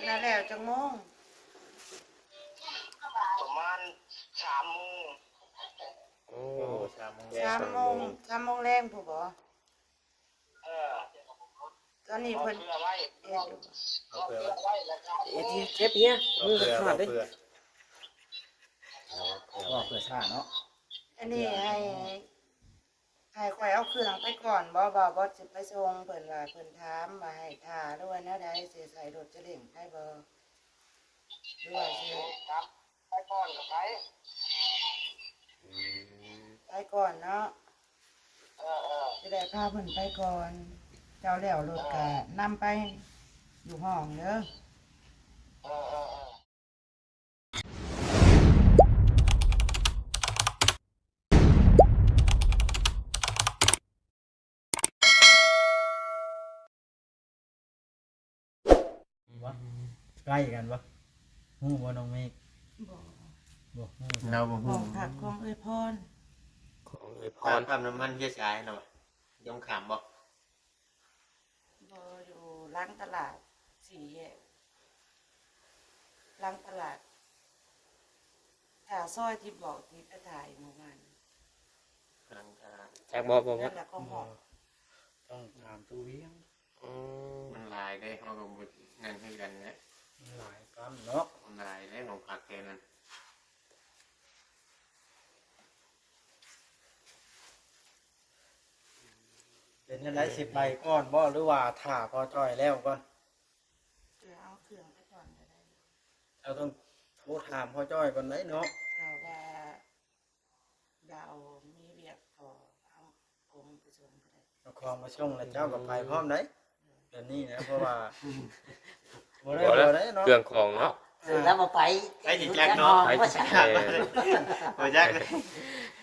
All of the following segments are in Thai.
น่ะแล้วจังโมงประมาณ3 โมงโอ้3 โมงแรงผู้บ่เออตอนนี้เอาเพิ่นเพื่อไว้เอ็ดอยู่ เอาเพื่อไว้แล้วก็ เอ็ดเจ็บเฮียมือขาดเด้ ว่าเพื่อชาติเนาะ อันนี้ให้ข่อยเอาเครื่องไปก่อนบ่สิไปส่งเพิ่นว่าเพิ่นถามว่าให้ท่าหรือว่าแนวใดสิใส่รถจะเร่งได้บ่หรือว่าสิ ครับไปก่อนก็ไป ไปก่อนเนาะ เออ จะได้พาเพิ่นไปก่อน เจ้าแล้วรถก็นำไปอยู่ห้องเด้อ เออวะใกล้กันวะฮู้บ่น้องเมฆ บ่ บ่ฮู้ เราบ่ ห้ ฮู้ องพักของเอ้ยพร ของเอ้ยพ ตาร มปั๊มน้ำมันเยอะชายเนาะยงขามบ่ บ่อยู่หลังตลาดสี่แยกหลังตลาดถ้าซอยที่บอกที่ไปถ่ายเมื่อวาน ทางทาง จากบ่บ่ นั่นแหละของห้อง ต้องถามตู้เวียง อืม มันหลายได้เขาก็บ่นั่นคือกันนะ มันหลายปั๊มเนาะ มันหลายได้ของผักแค่นั้น เป็นจังไดสิไปก่อนบ่หรือว่าถ้าพอจ้อยแล้วก่อน จะเอาเครื่องไปก่อนก็ได้ เราต้องโทรถามพ่อจ้อยก่อนได้เนาะ เราว่าดาวมีเวียกพอเอาผมไปส่งก็ได้ เอาของมาส่งแล้วเจ้าก็ไปพร้อมได้เดี๋ยวนี้นะเพราะว่าบ่ได้ บ่แล้ว บ่ได้เนาะ เครื่องของเนาะ แล้วมาไป ไอ้จิแจ็คเนาะ ว่าใช่ บ่จักเลย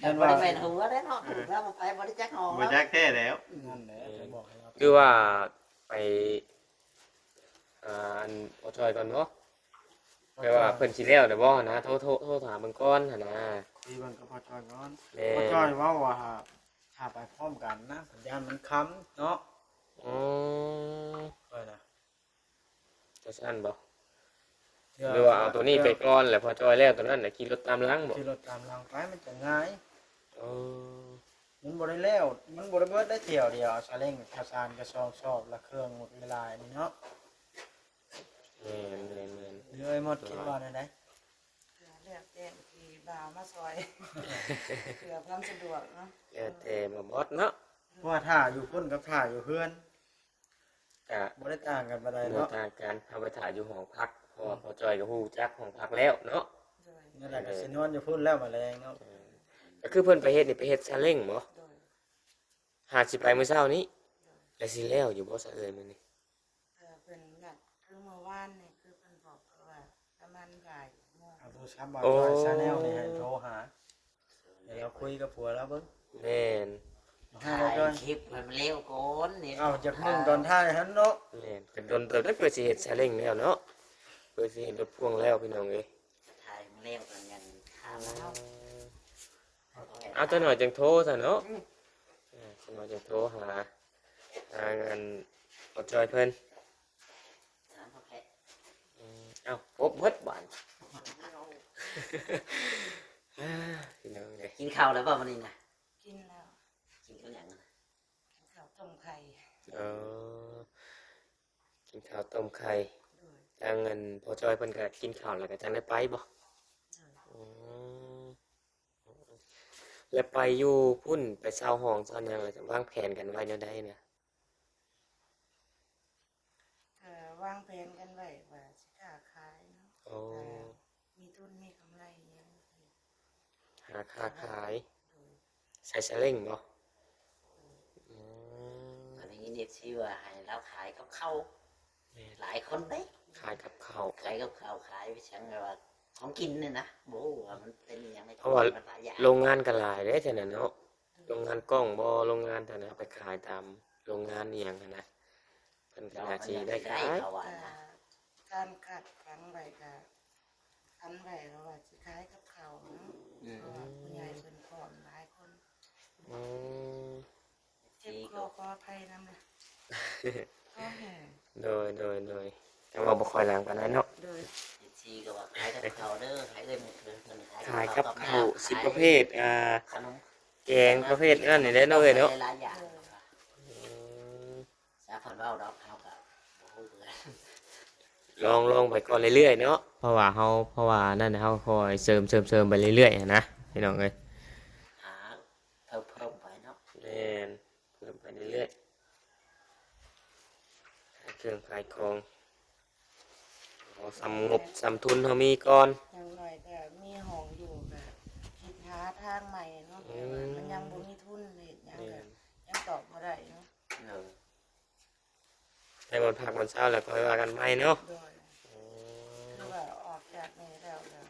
นั่น บ ว่า ริเวณหัวได้เนาะแล้วมาไปบริจักหอ บ่จักแท้แล้ว นั่นแหละจะบอกให้เรา คือว่าไปอันพอจอยก่อนเนาะแปลว่าเพิ่นสิแล้วเด้อบ่นะโทรถามเบิ่งก่อนหั่นนะ คุยเบิ่งกับพ่อจ้อยก่อน แม่ พ่อจ้อยเว้าว่าถ้าไปพร้อมกันนะสัญญาณมันค้ำเนาะ อืม ค่อยนะ จะซั่นบ่หรือว่าเอาตัวนี้ไปก่อนแล้วพอจอยแล้วตัวนั้นน่ะขี่รถตามหลังบ่ ขี่รถตามหลังไปมันจะง่าย เออ มันบ่ได้แล้วมันบ่ได้เบิดได้เที่ยวเดียวซาเล้งข้าวสารกระสอบชอบละเครื่องหมดเวลานี่เนาะ แม่น เดี๋ยวไอ้หมดคิดว่าได้ไหน เพื่อเลือกแจ้งที่บ่าวมาซอย เพื่อความสะดวกเนาะ แล้วแต่บ่บอดเนาะ เพราะว่าถ้าอยู่พุ่นกับถ้าอยู่เพื่อน ก็ บ่ได้ต่างกันปานใด เนาะ เนาะ ทางการเอาไปถ่ายอยู่ห้องพักเพราะว่าพอจอยก็ฮู้จักห้องพักแล้วเนาะ โดย นั่นแหละก็สินอนอยู่พุ่นแล้วมาแรงเนาะ ก็คือเพิ่นไปเฮ็ดนี่ไปเฮ็ดซาเล้งบ่ โดย หาสิไปมื้อเช้านี้แล้วสิแล้วอยู่บ่ซะเอ้ยมื้อนี้ เป็นนัดคือเมื่อวานนี่คือเพิ่นบอกว่าประมาณบ่ายโมง เอาโทรศัพท์บ่าวจอยชาแนลนี่ให้โทรหาเดี๋ยวเราคุยกับผัวแล้วเบิ่ง แม่น ให้ ถ่า เรา ย จ้อย คลิปมันเร็วก่อนนี่ เอาจากมึงตอนท้ายหันเนาะ แม่นก็โดนเติบได้เพื่อสิเฮ็ดซาเล้งแล้วเนาะเพื่อสิเฮ็ดรถพ่วงแล้วพี่น้องเอ้ย ถ่ายมันเร็วกันยันข้าวแล้ว เอาจังหน่อยจังโทรซะเนาะจังหน่อยจังโทรหางานพอจอยเพิ่น ถามพ่อแพทย์ เอ้าครบเบิดบานพี่น้องเอ้ย กินข้าวแล้วเปล่าวันนี้นะ กินแล้ว กินข้าวอย่างนั้น กินข้าวต้มไข่ เออกินข้าวต้มไข่ โดย ทางเงินพอจอยเพิ่นก็กินข้าวแล้วก็จังได้ไปบ่ โดย อืมแล้วไปอยู่พุ่นไปเช่าห้องเช่าหยังแล้วจะวางแผนกันไว้แนวใดเนี่ย วางแผนกันไว้ว่าสิค้าขายเนาะ โอ้ มีทุนมีกำไรอิหยังสิ หาค้าขาย โดย ใส่สเล้งบ่อืม ตอนนี้เด็กชื่อว่าให้เราขายกับข้าวหลายคนเด้ ขายกับข้าว ขายกับข้าวขายไปช่างว่าของกินเนี่ยนะโบ้ว่ามันเป็นอย่างไร เพราะว่า มันหลายอย่าง โรงงานก็หลายเด้แถวนั้นเนาะโรงงานกล้องบ่โรงงานแถวนั้นเอาไปขายตามโรงงานอีหยังหั้นนะเพิ่นก็น่าสิได้ขาย เขาว่า แต่ นะ การขัดขันไว้ก็ขันไว้ก็ว่าสิขายกับเขาวเนาะเพราะว่าผู้ใหญ่เพิ่นพร้อมหลายคน อืม เจ็บคอขออภัยนำนะขอแห้ง โดย แต่ว่าบ่ค่อยหลังปานนั้นเนาะ โดย ชีก็ว่าขายกับเขาเด้อขายเงินเงิน ขายกับข้าว10ประเภทขนม แกงประเภทนั่นนี่แหละเนาะเอ้ยเนาะ หลายอย่าง อืม สาพันเว้าดอกเฮาก็บ่ฮู้คือกัน ลองไปก่อนเรื่อยๆเนาะเพราะว่านั่นน่ะเฮาคอยเสริมไปเรื่อยๆอะนะพี่น้องเอ้ย หาเพิ่มไปเนาะ แม่นเพิ่มไปเรื่อยๆขายเครื่องขายของเอาสำงบสำทุนเฮามีก่อน อย่างหน่อยก็มีห้องอยู่ก็คิดหาทางใหม่เนาะแต่ว่ามันยังบ่มีทุนเฮ็ดหยังก็ยังตอบบ่ได้เนาะ เออ ให้วันพักวันเช้าแล้วค่อยว่ากันใหม่เนาะ โดยคือว่าออกจากนี้แล้วก็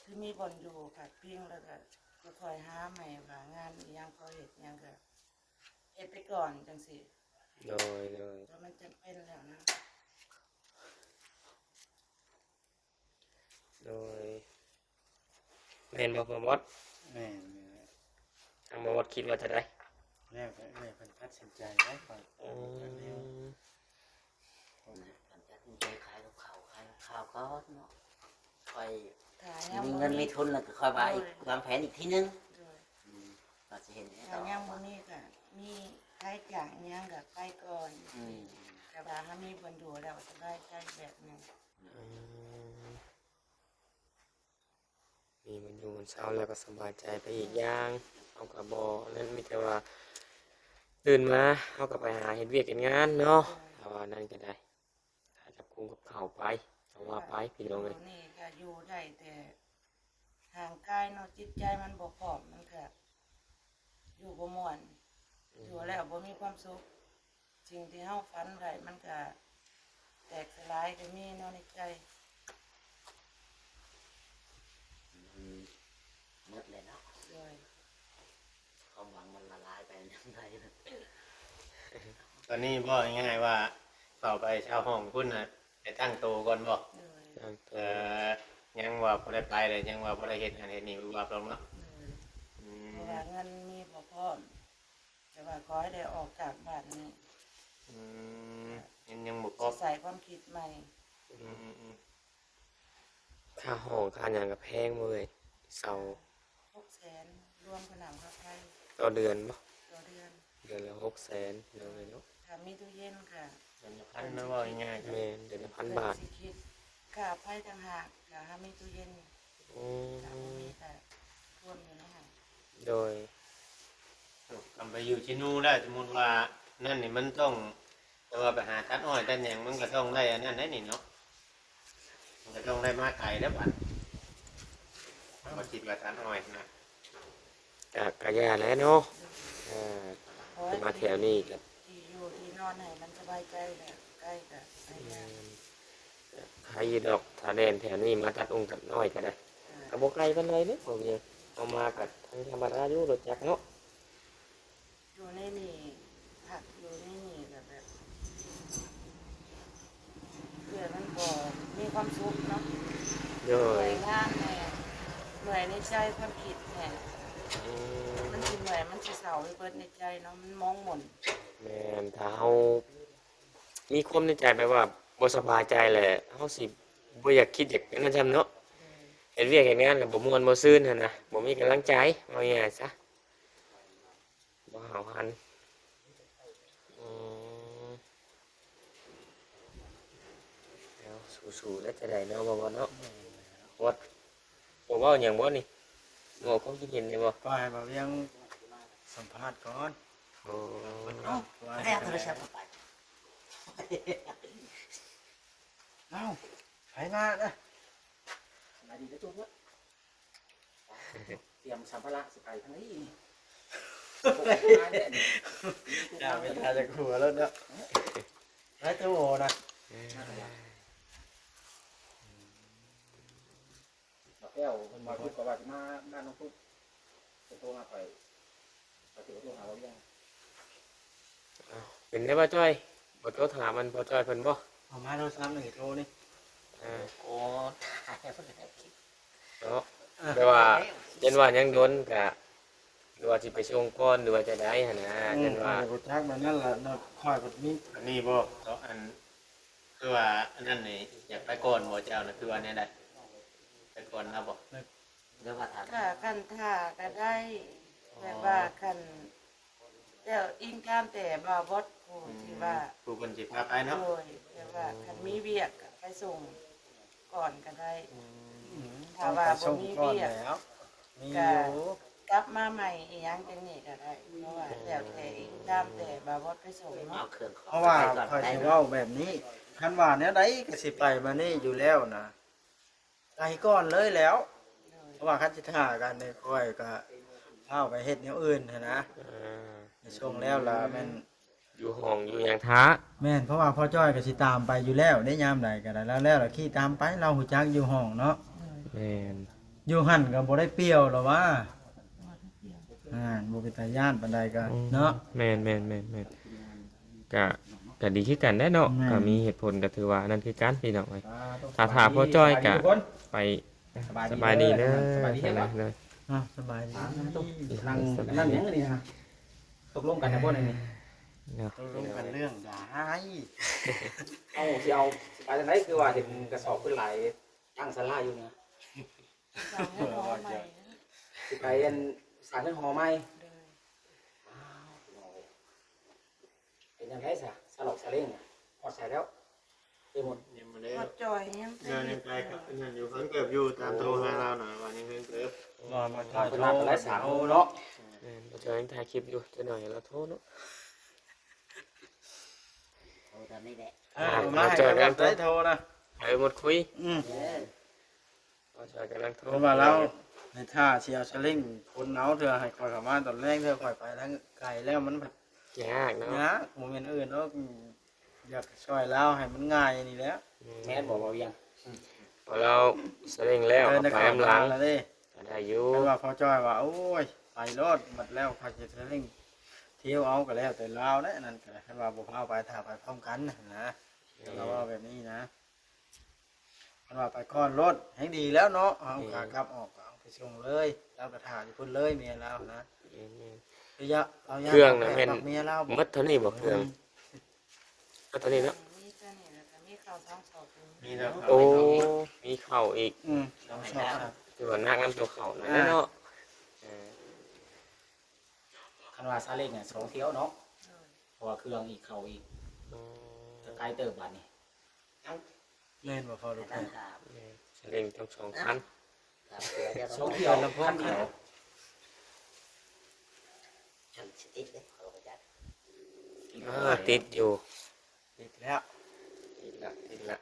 คือมีบ่อนอยู่ผัดพิงแล้วก็ค่อยหาใหม่ว่างานอิหยังพอเฮ็ดหยังก็เฮ็ดไปก่อนจังซี่ โดย เพราะมันจำเป็นแล้วนะ โดยแม่นบ่บ่บอส แม่น ทางบ่บอสคิดว่าจะได้ แล้วก็เพิ่นตัดสินใจได้ก่อน อืม มันจะถึงใจขายกับเขาขายกับข้าวก็เนาะค่อย ถ้ายัง มี บ่ เงินมีทุนแล้วก็ค่อยว่าอีกวางแผนอีกทีนึง โดย ก็จะเห็น ถ้ายังบ่มีก็มีใช้จ่ายอิหยังก็ไปก่อน อืม แต่ว่าถ้ามีบ่อนอยู่แล้วสบายใจแบบหนึง มีมันอยู่มันเช้าแล้วก็สบายใจไปอีกอย่างเอากระบอกนั่นมีแต่ว่าตื่นมาเอาก็ไปหาเฮ็ดเวียกเฮ็ดงานเนาะถ้าว่านั่นก็ได้ถ้าจับคุมกับข้าวไปเอาว่าไปพี่น้องเอ้ย นี่ก็อยู่ได้แต่ทางกายเนาะจิตใจมันบ่พร้อมมันก็อยู่บ่ม่วนอยู่แล้วบ่มีความสุขสิ่งที่เฮาฝันไว้มันก็แตกสลายก็มีเนาะในใจ มืดเลยเนาะ ด้วย ความหวังมันละลายไปยังไงนะ ตอนนี้บอกง่ายๆว่าเข้าไปเช่าห้องคุณน่ะไปตั้งโตวก่อนบอก ด้วย ตั้งตั เอ่ ว ยังว่าบ่ได้ไปเลยยังว่าบ่ได้เฮ็ดอันเฮ็ดนี่ว่าลงเนาะ ด้วย อื เพ ม ราะว่าเงินมีบ่พร้อมแต่ว่าขอให้ได้ออกจากบ้านนี้ อืมยังบ่พอ สิใส่ความคิดใหม่ อืม ค่าห้องค่าหยังก็แพงหมดเลยเสา 600,000รวมขนมค่าไฟ ต่อเดือนบ่ ต่อเดือน เดือนละ600,000พี่น้องเอ้ยเนาะ ถ้ามีตู้เย็นค่ะ พันนะว่าง่ายๆ แม่นเดือนละ1,000 บาท เพิ่นสิคิดค่าไฟต่างหากถ้าหามีตู้เย็น อื ถ้าบ่ ม มีก็ท่วมอยู่นะคะ โดย กำไปอยู่ชินูได้สมมุติว่านั่นนี่มันต้องแต่ว่าไปหาตัดอ้อยตัดหยังมันก็ต้องได้อันนั้นได้นี่เนาะมันก็ต้องได้มาไกลแล้วบัดมาคิดว่าตัดอ้อยนะ กะยาแล้วเนาะอ่า ขอให้ มาแถวนี้ก็ ที่อยู่ที่นอนให้มันสบายใจแหละใกล้กับไอ้เนี่ย ใครดอกถ้าแดนแถวนี้มาตัดองค์ตัดน้อยก็ได้กระบอกไก่เป็นไรเนี่ยผมยังเอามากับทางธรรมดาอยู่รถจักรเนาะ อยู่ในนี่ผักอยู่ในนี่แบบเพื่อมันบ่มีความสุขเนาะ โด เหนื่อย ยงานแน่เหนื่อยในใจความคิดแน่ อืม มันสิเหนื่อยมันสิเศร้าไปเบิดในใจเนาะมันมองหม่น แม่นถ้าเฮามีความในใจไปว่าบ่สบายใจแหละเฮาสิบ่อยากคิดอยากนั่นจำเนาะเฮ็ดเวียกเฮ็ดงานก็บ่ม่วนบ่ซื่นหั่นนะบ่มีกำลังใจว่าง่ายๆซะบ่เฮาหันอืมแล้วสู้ๆแล้วจะได้เนาะบ่เนาะวัดบ่เว้าหยังบ่นี่บ่ความคิดเห็นนี่บ่ ก็ให้มาเรียงสัมภาษณ์ก่อน โอ้ เอ้าแม่โทรศัพท์ไป เอ้าไปมาเด้อ สบายดีนะจุ๊บวะเตรียมสัมภาระสิไปทางนี้นี่ อย่าไปทาจากหัวแล้วเด้อไอ้ตัวโอนะ แก้วคนมาพูดกับว่าจะมาบ้านน้องพุทธจะโทรมาไปถือว่าโทรหาเรายัง เป็นได้บ่จ้อยบ่โทรถามมันบ่จ้อยเพิ่นบ่ เอามาโทรศัพท์หนึ่งโทรนี่ อ่า โอ้ถ่ายเพิ่นได้คลิป เนาะแปลว่าเช่นว่ายังโดนกะหรือว่าสิไปส่งก่อนหรือว่าจะได้หั่นนะเช่นว่า กูทักมันนั่นแหละเนาะคอยกดมี อันนี้บ่เนาะอัน คือว่าอันนั้นนี่อยากไปก่อนบ่เจ้าน่ะคือว่าแนวใดไปก่อนนะบ่ เรียกว่าถาม ค่ะคันท่าก็ได้แบบว่าคันเจ้าอิงการแต่บ่บดผู้ที่ว่า ผู้คนสิพาไปเนาะ โดยแบบว่าคันมีเวียกก็ไปส่งก่อนก็ได้ถ้าว่าบ่มี ก่อน เวียก แล้วมี ก็ อยู่ กลับมาใหม่อีหยังจังนี้ก็ได้เพราะว่าแล้วแต่อิงตามแต่บ่บดไปส่ง เอา เนาะ เครื่องของ เพราะว่า ไปก่อน คอย ได้ สิ เนาะ เว้าแบบนี้คันว่าแนวใดก็สิไปมานี่อยู่แล้วนะไปก่อนเลยแล้ว เพราะว่าคันสิท่ากันในค่อยก็พาไปเฮ็ดแนวอื่นหั้นนะ อ่า ในช่วงแล้วล่ะแม่น อยู่ห้องอยู่หยังท้า แม่นเพราะว่าพ่อจ้อยก็สิตามไปอยู่แล้วได้ยามใดก็ได้แล้วล่ะขี่ตามไปเราหูจักอยู่ห้องเนาะ แม่น อยู่หั่นก็บ่ได้เปรี้ยวหรอกว่าบ่เป็นตาย่านปานใดก็เนาะ แม่นแม่นแม่นแม่นก็ก็ดีคือกันได้เนาะ แม่น ก็มีเหตุผลก็ถือว่านั่นคือการพี่น้องเอ้ยถ้าถามพ่อจ้อยก็ไปสบายดีเด้อ สบายดี ไป เด้อ เลย อ่ะสบายดี นั่งนั่งยังไงนี่ฮะตกลงกันนะบ่นี่ เนาะ ตกลงกันเรื่องได้ เอาสิเอาไปทางไหนคือว่าเห็นกระสอบขึ้นหลายตั้งศาลาอยู่เนี่ย สั่งให้น้องใหม่นะ สิไปอันสารเรื่องหอไม้ เด้อ เป็นยังไงซะสลอกสะเล่งพอดใส่แล้วเต็มหมด ยังบ่ได้ พอจอยยัง เงินยังไกลกับเงินอยู่เพิ่นเกือบอยู่ตามโทรหาเราหน่อยว่ายังเพิ่นเกือบ มา ทางเป็นร้านเป็นไรสามโมเนาะ แม่นพ่อจ้อยยังถ่ายคลิปอยู่จะหน่อยแล้วโทษเนาะ โอ้ตอนนี้แหละ มาให้กำลังใจโทรนะ ไปหมดคุย เออ พ่อจ้อยกำลังโทร เพราะว่าเราในท่าเชียวชะเล่งคนเนาเธอให้คอยเข้ามาตอนแรกเธอคอยไปทั้งไกลแล้วมันแบบ ยากเนาะ นะโมเมนต์อื่นเนาะอยากช่วยเราให้มันง่ายนี่แหล้ว แม่บอกว่ายัง พอเราเสร็จแล้ว เดิน เอา ใน ไป ข่าว อำหลัง แล้วดิ ก็ได้อยู่ ไม่ว่าพอจอยว่าโอ้ยไปรถหมดแล้วคอยจะชะเล่งเที่ยวเอาก็แล้วแต่เราได้นั่นก็ให้ว่าบุพเอาไปถ่าไปพร้อมกันนะเราว่าแบบนี้นะมันว่าไปก้อนรถให้ดีแล้วเนาะเอาขากลับออกก็เอาไปส่งเลยเราก็ถ่ายอยู่พุ่นเลยเมียเรานะระยะเอายะ เครื่องน่ะแม่น เมียเรา หมัดเท่านี้บ่เครื่องก็เท่านี้เนาะ มีตัวนี้แล้วก็มีข้าวท้องสอบอยู่ มีแล้วครับ โอ้มีเข่าอีก เราชอบครับ คือว่านักน้ำตัวเข่าหน่อยเนาะ คันว่าซาเล้งเนี่ยสองเที่ยวเนาะเพราะว่าเครื่องอีกเขาอีกจะไกลเติบบัดนี่ เล่นบ่พอลูก ตั้ แม่ งข่าว เร่งทั้งสองคัน ครับเดี๋ยวเดี๋ยว สองเที่ยวคันเดียว ฉันสติดเลยขอไปจัด ติดอยู่ ติดแล้ว ติดละติดละ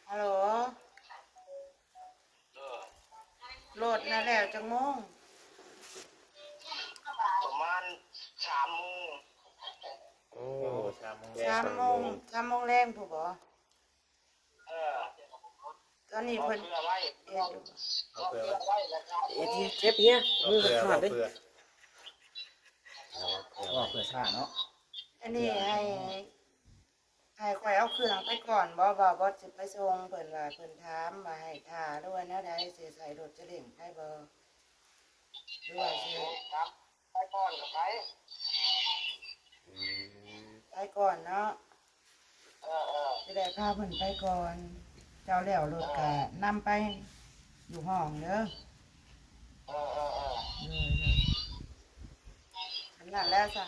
ฮัลโหลโหลดนั่นแล้วจังโมง ประมาณ3 โมง โอ้ 3 โมง 3 โมงแรงถูกบ่ เออ ตอนนี้ เอา เพิ่น เพื่อไว้ เฮ็ดอยู่ เอาเพื่อไว้แล้วครับ เจ็บเนี้ย เอาเพื่อเอาเพื่อ เพราะว่าเพื่อชาติเนาะ อันนี้ให้ข่อยเอาเครื่องไปก่อนบ่บ่สิไปส่งเพิ่นว่าเพิ่นถามว่าให้ท่าด้วยแนวใดสิใส่รถจะเร่งได้บ่หรือว่าสิ ครับไปก่อนก็ไป ไปก่อนเนาะ เออเออ จะได้พาเพิ่นไปก่อน เจ้าแล้วรถก็นำไปอยู่ห้องเด้อ เออเออเออ อันนั้นแล้วจ้ะ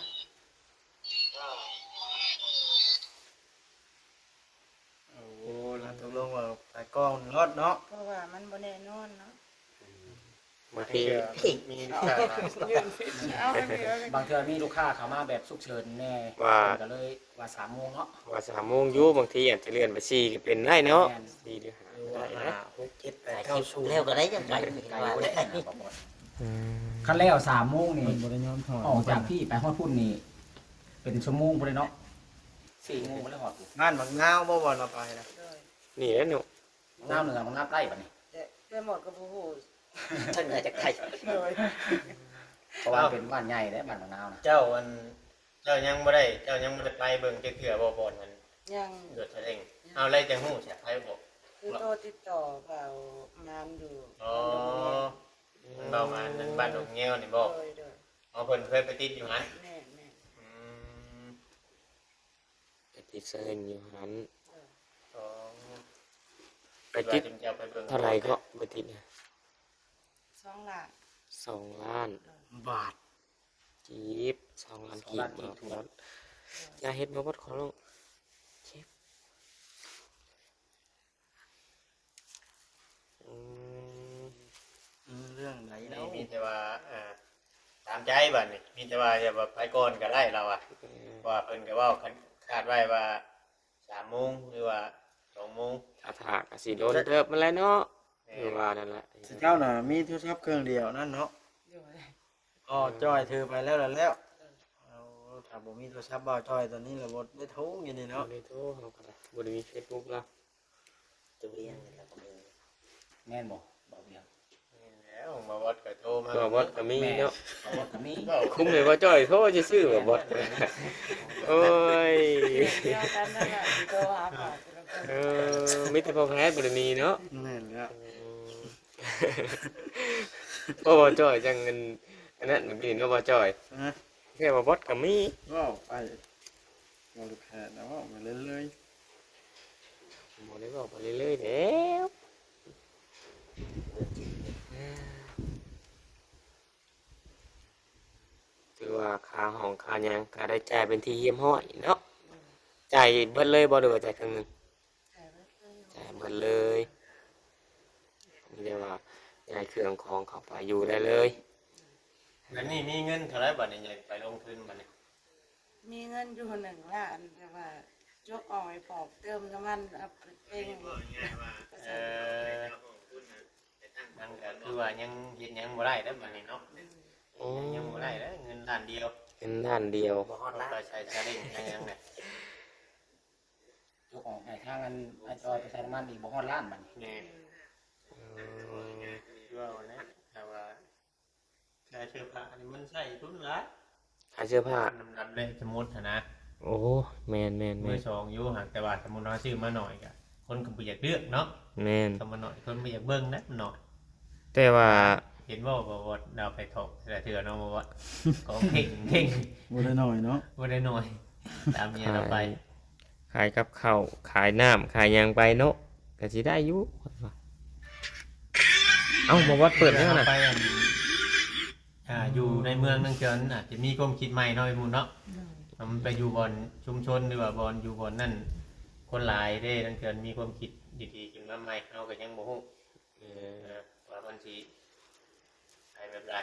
เออ โอ้แล้วตกลงว่าไปกองรถเนาะ เพราะว่ามันบ่แน่นอนเนาะ บางที มีลูกค้ามา เอาไปเถอะ บางเทื่อมีลูกค้าเข้ามาแบบฉุกเฉินแน่ ว่า ก็เลยว่า3 โมงเนาะ ว่า3 โมงอยู่บางทีอาจจะเลื่อนไป4ก็เป็นได้เนาะ4หรือ5ได้นะ 6 7 ถ่าย 8 คลิป 9 เร็วก็ได้ยังไงไม่ ไกล ว่า บ่ เล ได้ ย นะบอกว่าคันแล้ว3 โมงนี่ มันบ่ได้ยอมถอด ออกจากพี่ไปฮอดพุ่นนี่เป็นชั่วโมงพุ่นเลยเนาะ4 โมงบ่ได้ฮอดพุ่น บ้านบางนาวบ่บ่เราไปนะ นี่แหละเนาะ น้ำเหนือมันน้ำใต้บัดนี้ แต่หมดก็บ่ฮู้ ท่านเหนือจากไทย เลย เพราะว่าเป็นบ้านใหญ่และบ้านนาวนะ เจ้ายังบ่ได้ไปเบิ่งจักเทื่อบ่บ่นั่น ยัง รถเร่งเอาอะไรจังฮู้สิไปบ่ คือโตติดต่อเปล่างานอยู่ อ๋อมันเบามานั่นบ้านดงเงี้ยวนี่บ่ โดย อ๋อเพิ่นเคยไปติดอยู่หั่น แม่ อืม ติดเส้นอยู่หัน อ๋อ ไปติด ว่าจะเอาไปเบิ่ง เท่าไหร่ก็ไปติดเนี่ย 2 ล้าน 2 ล้าน บาท กีบ2 ล้านกีบบ่บอสอย่าเฮ็ดบ่บอสขอร้องเจ็บอืม เรื่องไหน นี่ แล้ว มีแต่ว่าตามใจบัดนี่มีแต่ว่าอย่าว่าไปก่อนก็ได้เราอะว่าเพิ่นก็เว้ากันคาดไว้ว่า3 โมงหรือว่า 2 โมง ถ้าถากก็สิโดนเติบมาแล้วเนาะคือว่านั่นแหละ เจ้าน่ะมีโทรศัพท์เครื่องเดียวนั่นเนาะ อยู่ อ๋อจ้อยถือไปแล้วแล้วเอาถ้าบ่มีโทรศัพท์บ่าวจ้อยตอนนี้ละบ่ได้โทรอย่างนี้ เนาะ เนาะ ได้โทรเฮาก็ได้บ่ได้มี Facebook แล้ว ตัวเลี้ยงแล้วก็มี แม่นบ่บอกเดียว นี่แล้วมาวัดก็โทรมา ก็บอสก็มีเนาะ บอกว่าก็มี เว้า คุ้มเลยว่าจ้อยโทรซื่อๆว่าบอสโอ้ย เดียวกันนั่นแหละที่โทรหาพ่อที่เรา เออมีแต่พอแพ้บ่ได้มีเนาะ แม่นแล้ว บ่บ่จ้อยจังเงินอันนั้นมันกินก็บ่จ้อย ฮะ แค่ว่าบอสก็มี ว้าวไปบ่ลูกแค่นะว้าวไปเรื่อย บ่ได้บอกไปเรื่อยๆแล้วถือว่าค่าห้องค่าหยังก็ได้จ่ายเป็นที่เยี่ยมห้อยเนาะจ่ายเบิดเลยบ่หรือว่าจ่ายครึ่งหนึง ถ่ายไว้เลย จ่ายเบิดเลยนี่เรียกว่าย้ายเครื่องของเข้าไปอยู่ได้เลย แล้วนี่มีเงินเท่าไหร่บัดนี้อยากไปลงทุนบัดนี้ มีเงินอยู่1 ล้านแต่ว่ายกออกไปปอกเติมน้ำมันเอาไปเอง เออมันก็คือว่ายังเฮ็ดหยังบ่ได้แล้วบัดนี้เนาะ โอ้ ยังบ่ได้แล้วเงินล้านเดียว เป็นด้านเดียว บ่ฮอด เรา ละ ก็ใช้ซาเล้งยังยังเนี่ย เจ้าของให้ทางอันอาจอยไปใช้น้ำมันอีกบ่ฮอดล้านบัดนี้ นี่ คือว่าเนี่ยแต่ว่าใช้เสื้อผ้านี่มันใส่ทุนละ ขายเสื้อผ้า น้ำเลยสมมุตินะ โอ้แมนแมนแม มือน สองอยู่ห่างแต่ว่าสมมุติเราซื้อมาหน่อยกะคนก็บ่อยากเลือกเนาะ แมน ทำมาหน่อยคนบ่อยากเบิ่งนะมันหน่อย แต่ว่า เห็นว่าเราไปถกแต่เถื่อเนาะบ่ว่าของเข่งเข่ง ๆบ่ได้น้อยเนาะ บ่ได้หน่อย ตามเมียเราไป ขายกับข้าวขายน้ำขายหยังไปเนาะก็สิได้อยู่เอ้าบ่วัดเปิดแล้วนะ ไปอยู่ในเมืองนั่นเกินอาจจะมีความคิดใหม่หน่อยหมู่เนาะมันไปอยู่บอนชุมชนหรือว่าบอนอยู่บอนนั่นคนหลายเด้นั่นเกินมีความคิดดีๆขึ้นมาใหม่เราก็ยังบ่ฮู้ว่ามันสิไปแบบใด